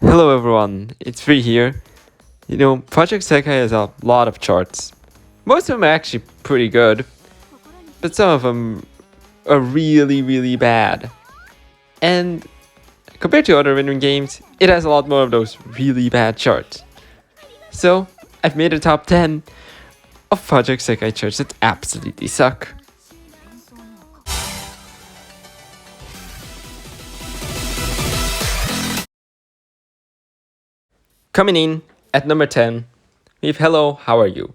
Hello everyone, it's Free here. Project Sekai has a lot of charts. Most of them are actually pretty good, but some of them are really bad. And compared to other rendering games, it has a lot more of those really bad charts. So, I've made a top 10 of Project Sekai charts that absolutely suck. Coming in at number 10, we have Hello, How Are You?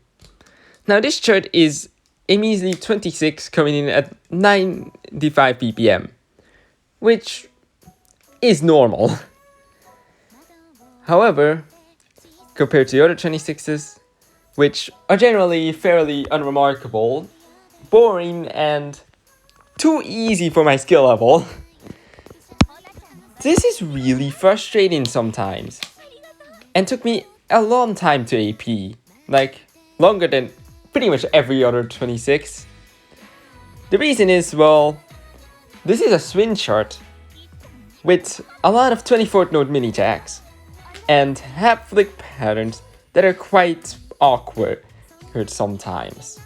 Now this chart is a measly 26 coming in at 95 ppm, which is normal. However, compared to the other 26s, which are generally fairly unremarkable, boring, and too easy for my skill level, this is really frustrating sometimes, and took me a long time to AP, like longer than pretty much every other 26. The reason is, well, this is a swing chart with a lot of 24th note mini jacks and half flick patterns that are quite awkward sometimes.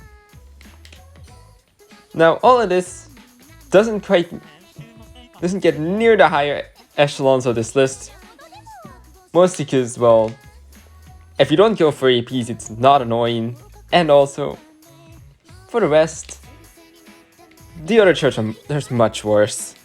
Now all of this doesn't get near the higher echelons of this list, mostly because, well, if you don't go for APs, it's not annoying, and also, for the rest, the other charts are much worse.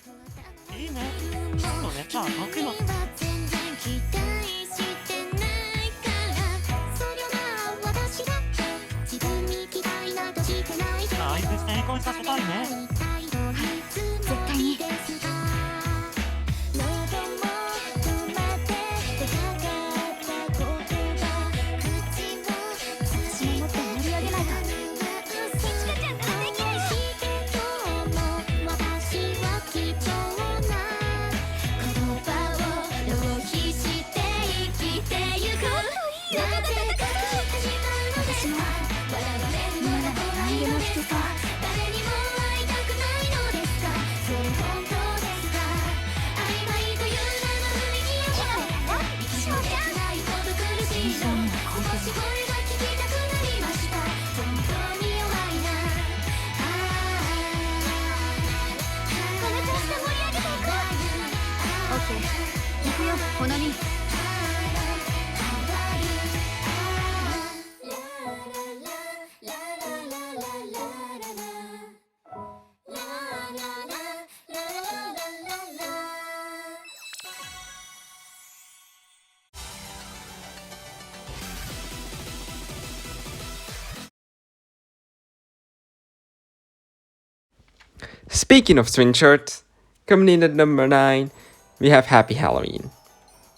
Speaking of swing charts, coming in at number 9, we have Happy Halloween.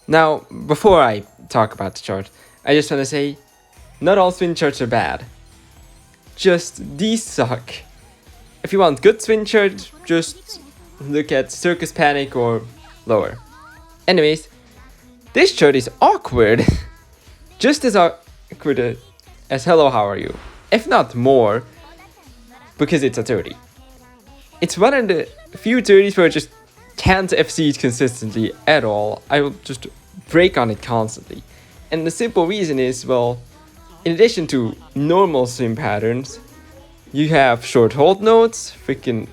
Now, before I talk about the chart, I just want to say, not all swing charts are bad. Just these suck. If you want good swing charts, just look at Circus Panic or lower. Anyways, this chart is awkward. Just as awkward as Hello, How Are You? If not more, because it's a 30. It's one of the few 30s where I just can't FC it consistently at all. I will just break on it constantly. And the simple reason is, well, in addition to normal swing patterns, you have short hold notes, freaking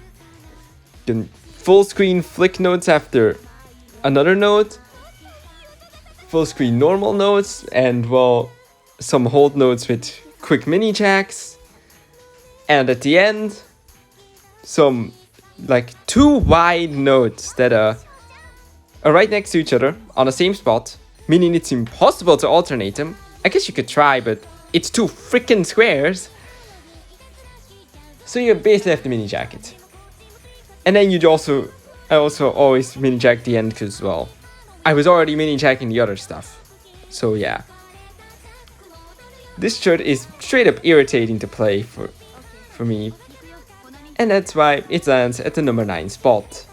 full screen flick notes after another note, full screen normal notes, and, well, some hold notes with quick mini jacks. And at the end, some like 2 wide notes that are right next to each other on the same spot, meaning it's impossible to alternate them. I guess you could try, but it's 2 freaking squares. So you basically have to mini jack it. And then I also always mini jack the end because, well, I was already mini jacking the other stuff. So yeah. This chart is straight up irritating to play for me. And that's why it lands at the number 9 spot.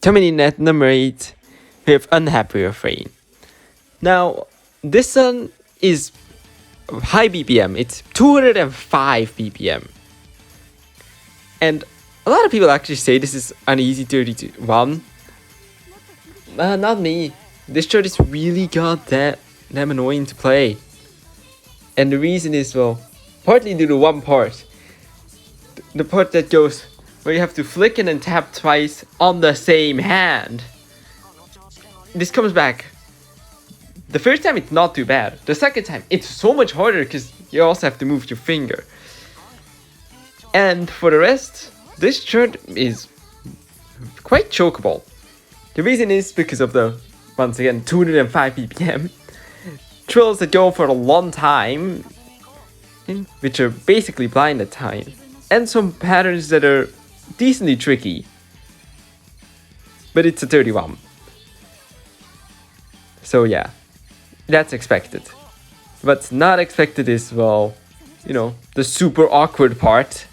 Coming in at number 8, we have Unhappy Refrain. Now, this one is high BPM, it's 205 BPM. And a lot of people actually say this is an easy 31. Not me. This chart is really damn annoying to play. And the reason is, well, partly due to one part. The part that goes where you have to flick and then tap twice on the same hand. This comes back. The first time it's not too bad. The second time it's so much harder because you also have to move your finger. And for the rest, this chart is quite chokeable. The reason is because of the, once again, 205 BPM. Trills that go for a long time, which are basically blind at time. And some patterns that are decently tricky. But it's a 31. So yeah, that's expected. What's not expected is, well, you know, the super awkward part.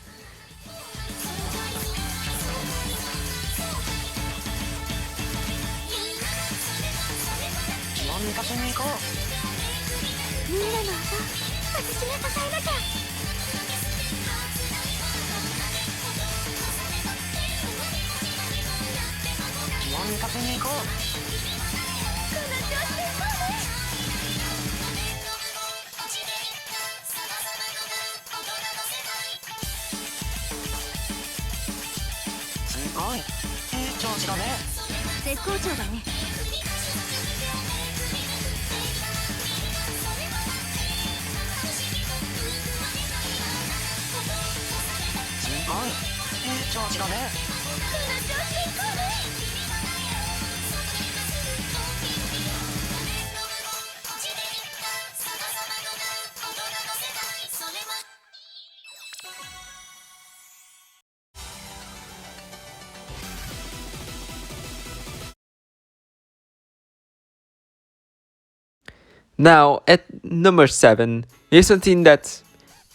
Now, at number 7, here's something that's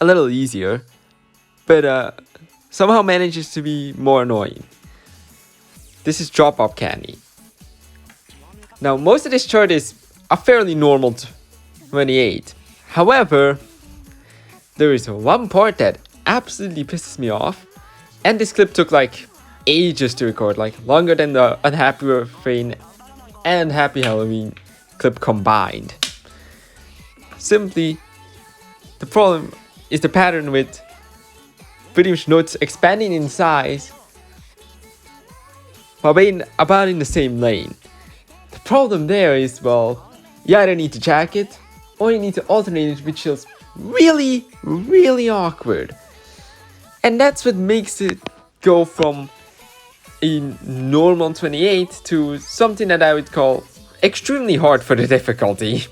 a little easier, but somehow manages to be more annoying. This is Drop Up Candy. Now, most of this chart is a fairly normal 28. However, there is one part that absolutely pisses me off, and this clip took like ages to record, like longer than the Unhappy Refrain and Happy Halloween clip combined. Simply, the problem is the pattern with pretty much notes expanding in size while being about in the same lane. The problem there is, well, you either need to jack it or you need to alternate it, which feels really, really awkward. And that's what makes it go from a normal 28 to something that I would call extremely hard for the difficulty.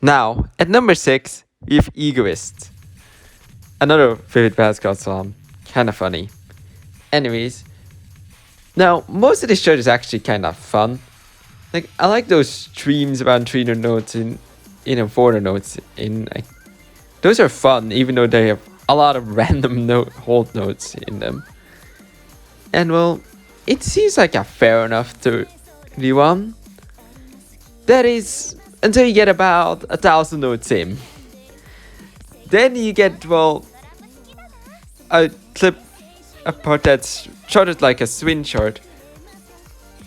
Now, at number 6, we have Egoist. Another Vivid Pascal song. Kinda funny. Anyways, now, most of this chart is actually kind of fun. Like, I like those streams about 300 notes in 400 notes in. Like, those are fun, even though they have a lot of random hold notes in them. And well, it seems like a fair enough 31. That is, until you get about 1,000 notes in. Then you get, well, a part that's charted like a swing chart,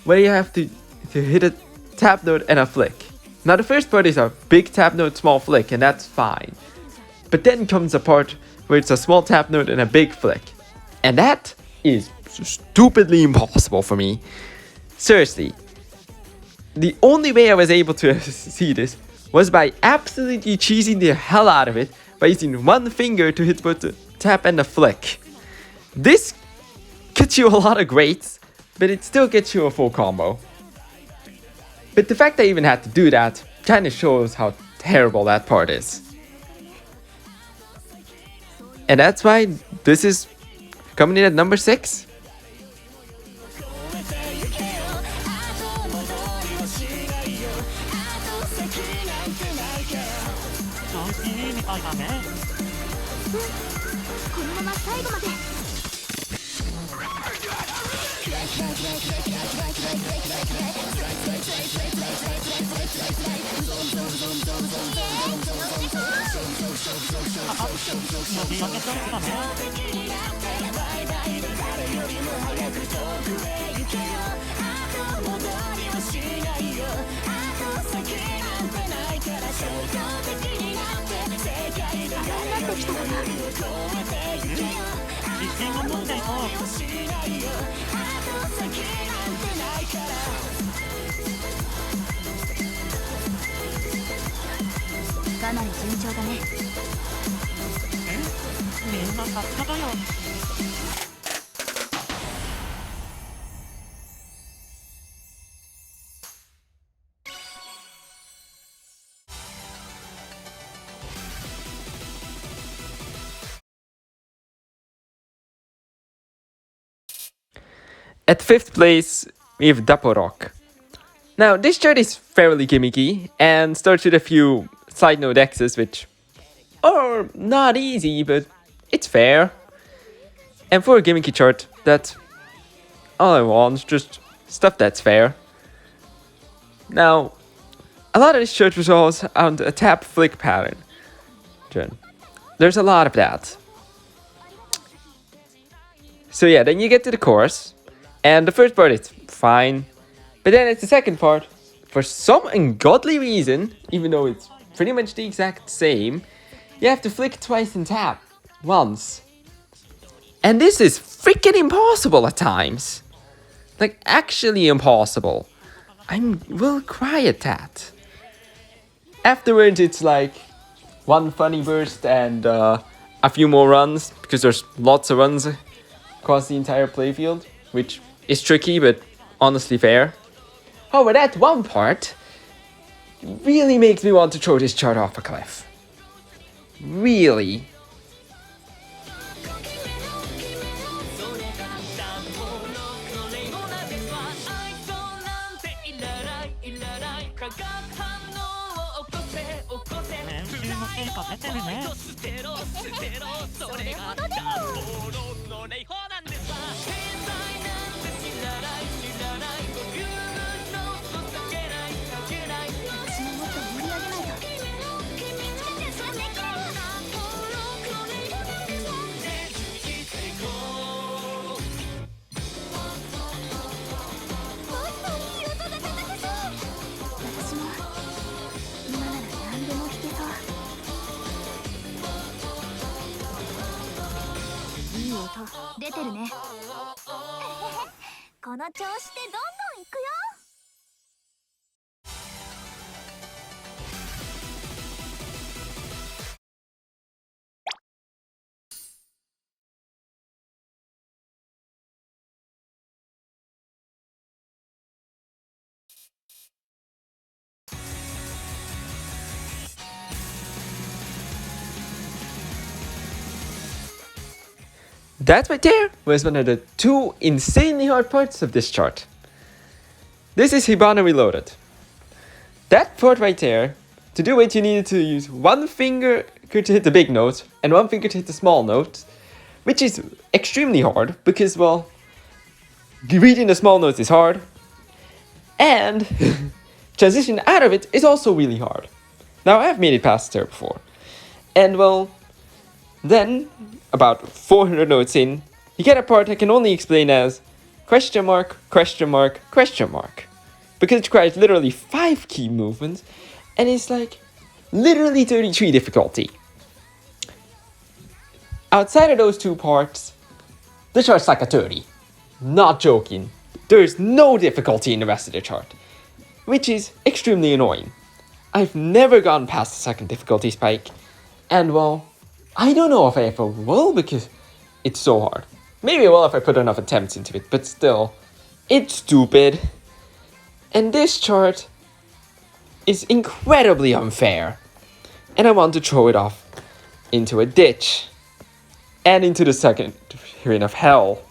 where you have to hit a tap note and a flick. Now the first part is a big tap note, small flick, and that's fine. But then comes a part where it's a small tap note and a big flick. And that is stupidly impossible for me. Seriously. The only way I was able to see this was by absolutely cheesing the hell out of it by using one finger to hit both the tap and the flick. This gets you a lot of greats, but it still gets you a full combo. But the fact I even had to do that kind of shows how terrible that part is. And that's why this is coming in at number 6. At 5th place, we have Daporok. Now, this chart is fairly gimmicky and starts with a few side note X's, which are not easy, but it's fair. And for a gimmicky chart, that's all I want, just stuff that's fair. Now, a lot of this chart resolves on a tap flick pattern. There's a lot of that. So yeah, then you get to the chorus. And the first part is fine, but then it's the second part. For some ungodly reason, even though it's pretty much the exact same, you have to flick twice and tap once. And this is freaking impossible at times. Like, actually impossible. I will cry at that. Afterwards, it's like one funny burst and a few more runs, because there's lots of runs across the entire playfield, which is tricky, but honestly fair. However, that one part really makes me want to throw this chart off a cliff. Really. That right there was one of the 2 insanely hard parts of this chart. This is Hibana Reloaded. That part right there, to do it you needed to use one finger to hit the big note and one finger to hit the small note, which is extremely hard because, well, reading the small notes is hard, and transition out of it is also really hard. Now, I've made it past there before, and well, then, about 400 notes in, you get a part I can only explain as question mark, question mark, question mark. Because it requires literally 5 key movements, and it's like literally 33 difficulty. Outside of those two parts, the chart's like a 30. Not joking. There's no difficulty in the rest of the chart, which is extremely annoying. I've never gone past the second difficulty spike, and well, I don't know if I ever will because it's so hard. Maybe I will if I put enough attempts into it, but still, it's stupid. And this chart is incredibly unfair, and I want to throw it off into a ditch and into the second hearing of hell.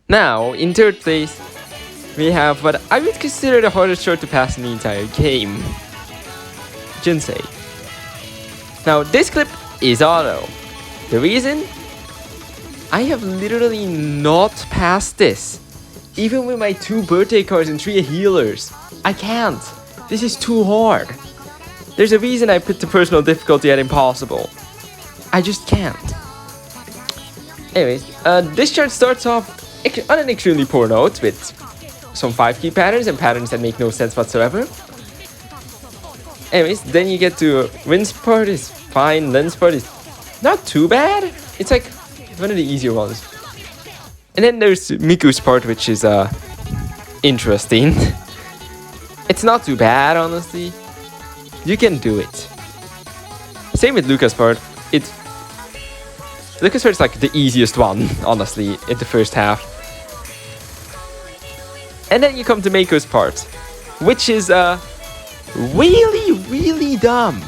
Now, in third place, we have what I would consider the hardest chart to pass in the entire game, Jinsei. Now, this clip is auto. The reason? I have literally not passed this. Even with my 2 birthday cards and 3 healers. I can't. This is too hard. There's a reason I put the personal difficulty at impossible. I just can't. Anyways, this chart starts off on an extremely poor note with some 5-key patterns and patterns that make no sense whatsoever. Anyways, then you get to Rinse part is fine, Lens part is not too bad. It's like one of the easier ones. And then there's Miku's part, which is interesting. It's not too bad, honestly. You can do it. Same with Luca's part. Luca's part is like the easiest one, honestly, in the first half. And then you come to Meiko's part, which is really, really dumb.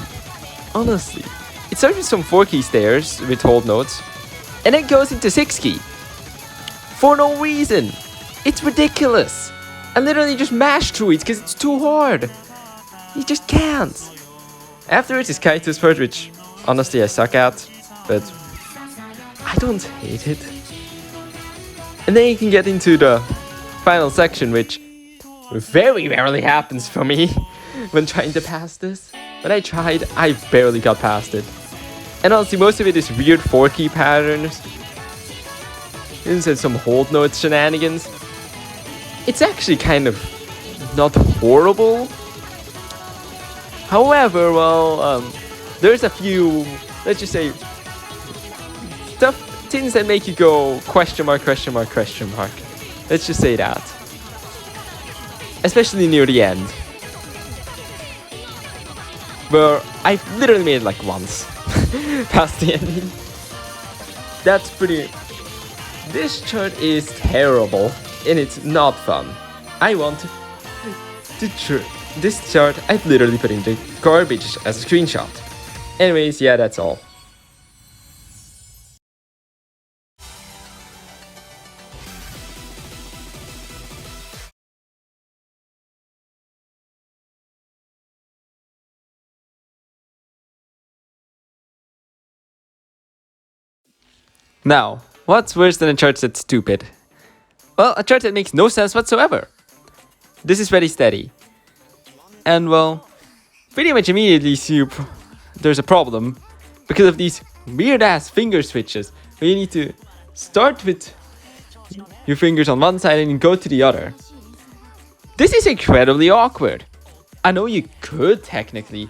Honestly. It starts with some 4-key stairs with hold notes, and then goes into 6-key. For no reason. It's ridiculous. I literally just mashed through it because it's too hard. You just can't. Afterwards is Kaito's part, which honestly I suck at, but I don't hate it. And then you can get into the final section, which very rarely happens for me when trying to pass this. But I tried, I barely got past it. And honestly, most of it is weird 4-key patterns. Instead some hold note shenanigans. It's actually kind of not horrible. However, well, there's a few, let's just say, things that make you go question mark, question mark, question mark. Let's just say that. Especially near the end. Where I've literally made it like once. Past the ending. That's pretty... This chart is terrible. And it's not fun. I want to... This chart I've literally put in the garbage as a screenshot. Anyways, yeah, that's all. Now, what's worse than a chart that's stupid? Well, a chart that makes no sense whatsoever. This is Ready Steady. And well, pretty much immediately see there's a problem because of these weird ass finger switches where you need to start with your fingers on one side and go to the other. This is incredibly awkward. I know you could technically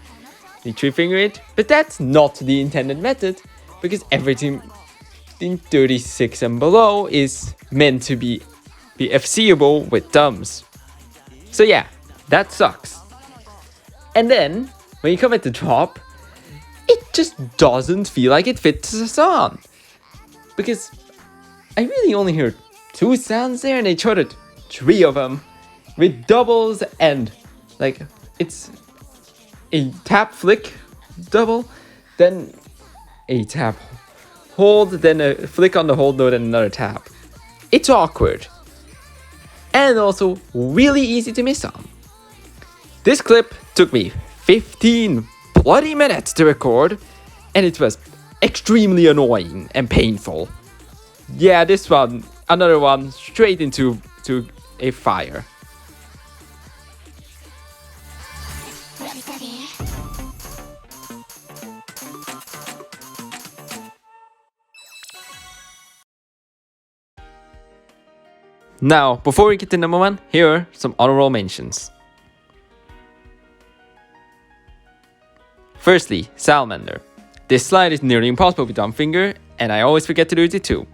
3-finger it, but that's not the intended method because everything in 36 and below is meant to be FCable with thumbs. So yeah, that sucks. And then, when you come at the top, it just doesn't feel like it fits the song. Because I really only hear 2 sounds there and they charted 3 of them with doubles and like it's a tap flick double, then a tap hold, then a flick on the hold note and another tap. It's awkward. And also really easy to miss on. This clip took me 15 bloody minutes to record, and it was extremely annoying and painful. Yeah, this one another one straight into a fire. Now, before we get to number 1, here are some honorable mentions. Firstly, Salamander. This slide is nearly impossible with one finger, and I always forget to do it too.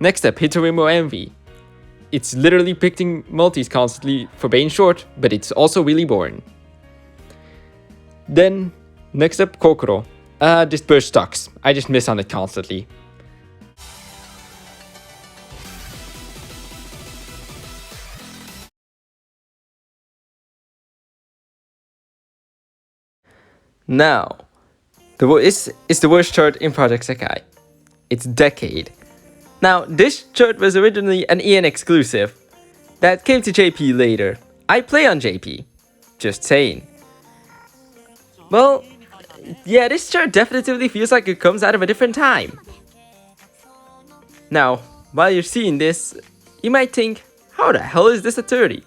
Next up, Hitorimo Envy. It's literally picking multis constantly for being short, but it's also really boring. Then, next up, Kokoro. This burst sucks. I just miss on it constantly. Now, this is the worst chart in Project Sekai. It's Decade. Now, this chart was originally an EN exclusive that came to JP later. I play on JP. Just saying. Well, yeah, this chart definitively feels like it comes out of a different time. Now, while you're seeing this, you might think, how the hell is this a 30?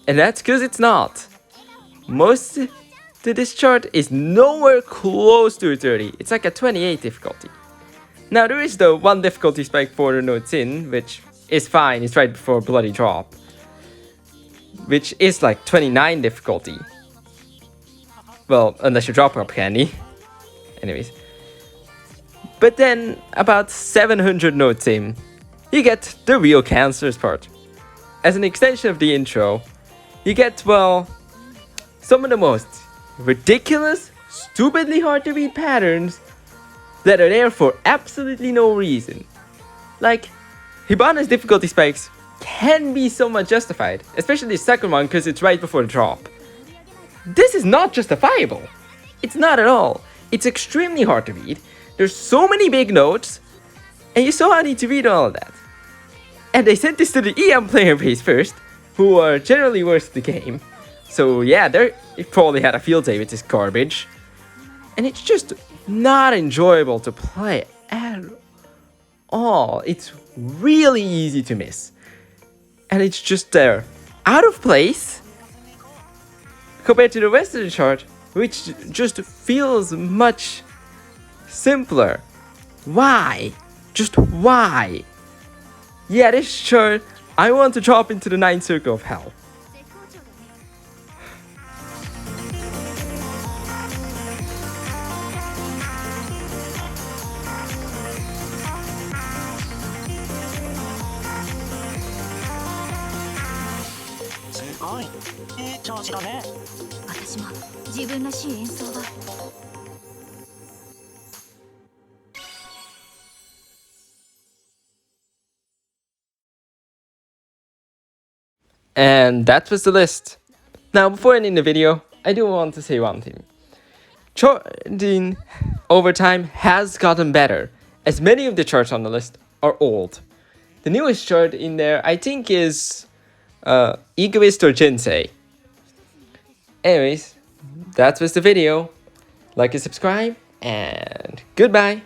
And that's because it's not. Most to this chart is nowhere close to a 30. It's like a 28 difficulty. Now there is the one difficulty spike 4 notes in, which is fine, it's right before Bloody Drop, which is like 29 difficulty. Well, unless you drop up candy. Anyways. But then, about 700 notes in, you get the real cancerous part. As an extension of the intro, you get, well, some of the most ridiculous, stupidly hard to read patterns that are there for absolutely no reason. Like, Hibana's difficulty spikes can be somewhat justified, especially the second one because it's right before the drop. This is not justifiable. It's not at all. It's extremely hard to read. There's so many big notes, and you somehow need to read all of that. And they sent this to the EM player base first, who are generally worse at the game. So yeah, they probably had a field day with this garbage. And it's just not enjoyable to play at all. It's really easy to miss. And it's just there, out of place, compared to the rest of the chart, which just feels much simpler. Why? Just why? Yeah, this chart, I want to drop into the 9th circle of hell. Sekai, いい調子だね。私も自分らしい演奏が。And that was the list. Now, before ending the video, I do want to say one thing. Charting over time has gotten better, as many of the charts on the list are old. The newest chart in there, I think, is Egoist or Jinsei. Anyways, that was the video. Like and subscribe, and goodbye.